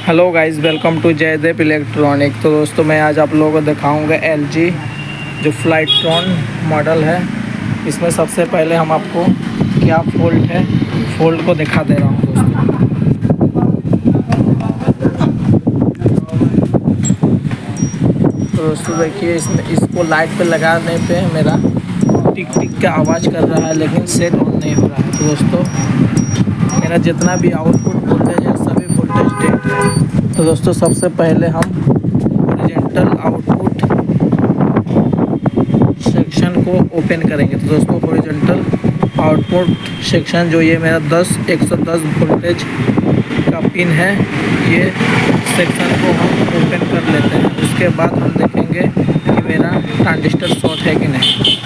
Hello guys, welcome to Jaidev electronic. तो दोस्तों मैं आज आप लोगों को दिखाऊंगा LG जो फ्लाइट्रॉन मॉडल है। इसमें सबसे पहले हम आपको क्या फोल्ड है, फोल्ड को दिखा दे रहा हूं दोस्तों। तो दोस्तों देखिए, इसको लाइट पे लगाने पे मेरा टिक टिक का आवाज़ कर रहा है, लेकिन सेट ऑन नहीं हो रहा है। तो दोस्तों मेरा जितना भी आउटपुट वोल्टेज है सभी वोल्टेज डेट है। तो दोस्तों सबसे पहले हम हॉरिजॉन्टल आउटपुट सेक्शन को ओपन करेंगे। तो दोस्तों हॉरिजॉन्टल आउटपुट सेक्शन जो ये मेरा 110 वोल्टेज का पिन है, ये सेक्शन को हम ओपन कर लेते हैं। उसके बाद हम देखेंगे कि मेरा ट्रांजिस्टर शॉर्ट है कि नहीं।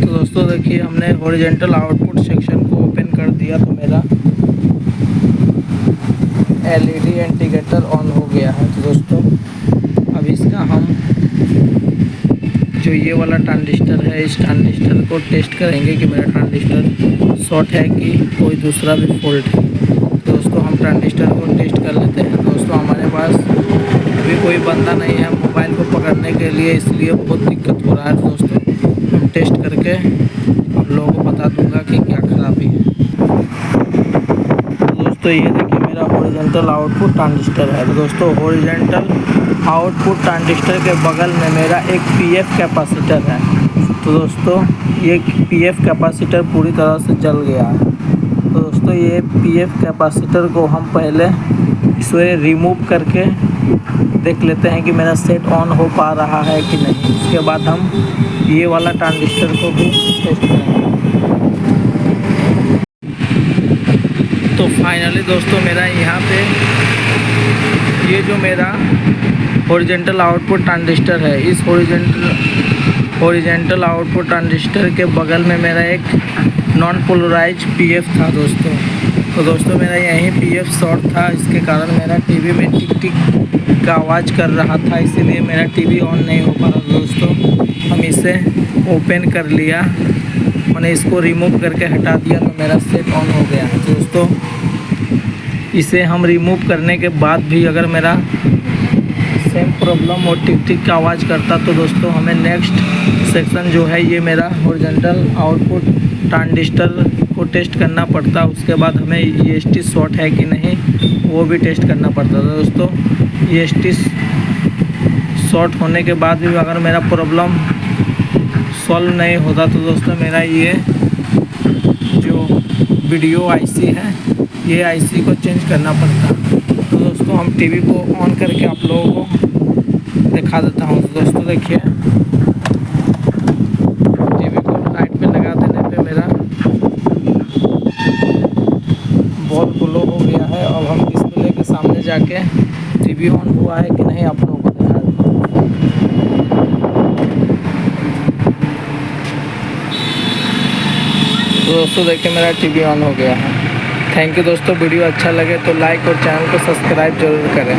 तो दोस्तों देखिए, हमने हॉरिजॉन्टल आउटपुट सेक्शन को ओपन कर दिया तो मेरा LED इंडिकेटर ऑन हो गया है। तो दोस्तों अब इसका हम जो ये वाला ट्रांजिस्टर है, इस ट्रांजिस्टर को टेस्ट करेंगे कि मेरा ट्रांजिस्टर शॉर्ट है कि कोई दूसरा भी फॉल्ट है। तो दोस्तों हम ट्रांजिस्टर को टेस्ट कर लेते हैं। दोस्तों हमारे पास अभी कोई बंदा नहीं है मोबाइल को पकड़ने के लिए, इसलिए बहुत दिक्कत हो रहा है। दोस्तों हम टेस्ट करके आप लोगों को बता दूंगा कि क्या खराबी है। तो दोस्तों ये देखिए, मेरा हॉरिजॉन्टल आउटपुट ट्रांजिस्टर है। तो दोस्तों हॉरिजॉन्टल आउटपुट ट्रांजिस्टर के बगल में मेरा एक PF कैपेसिटर है। तो दोस्तों ये PF कैपेसिटर पूरी तरह से जल गया है। तो दोस्तों ये PF कैपेसिटर को हम पहले इसे रिमूव करके देख लेते हैं कि मेरा सेट ऑन हो पा रहा है कि नहीं। उसके बाद हम ये वाला ट्रांजिस्टर को भी टेस्ट करेंगे। तो फाइनली दोस्तों मेरा यहाँ पे ये जो मेरा हॉरिजॉन्टल आउटपुट ट्रांजिस्टर है, इस हॉरिजॉन्टल आउटपुट ट्रांजिस्टर के बगल में मेरा एक नॉन पोलराइज PF था दोस्तों। तो दोस्तों मेरा यहीं PF शॉर्ट था, इसके कारण मेरा टीवी में टिक टिक का आवाज़ कर रहा था, इसीलिए मेरा टीवी ऑन नहीं हो पा रहा। दोस्तों हम इसे ओपन कर लिया, मैंने इसको रिमूव करके हटा दिया तो मेरा सेट ऑन हो गया है। दोस्तों इसे हम रिमूव करने के बाद भी अगर मेरा सेम प्रॉब्लम और टिक टिक का आवाज़ करता तो दोस्तों हमें नेक्स्ट सेक्शन जो है ये मेरा हॉरिजॉन्टल आउटपुट ट्रांजिस्टर को टेस्ट करना पड़ता। उसके बाद हमें EST शॉर्ट है कि नहीं वो भी टेस्ट करना पड़ता था। दोस्तों EST शॉर्ट होने के बाद भी अगर मेरा प्रॉब्लम सॉल्व नहीं होता तो दोस्तों मेरा ये जो वीडियो IC है, ये IC को चेंज करना पड़ता। तो दोस्तों हम टीवी को ऑन करके आप लोगों को दिखा देता हूँ। तो दोस्तों देखिए, टीवी को लाइट पे लगा देने पे मेरा बल्ब ग्लो हो गया है। अब हम डिस्प्ले के सामने जाके टीवी ऑन हुआ है कि नहीं आप लोगों को दिखा देता हूँ। तो दोस्तों देखिए, मेरा टीवी ऑन हो गया है। थैंक यू दोस्तों। वीडियो अच्छा लगे तो लाइक और चैनल को सब्सक्राइब जरूर करें।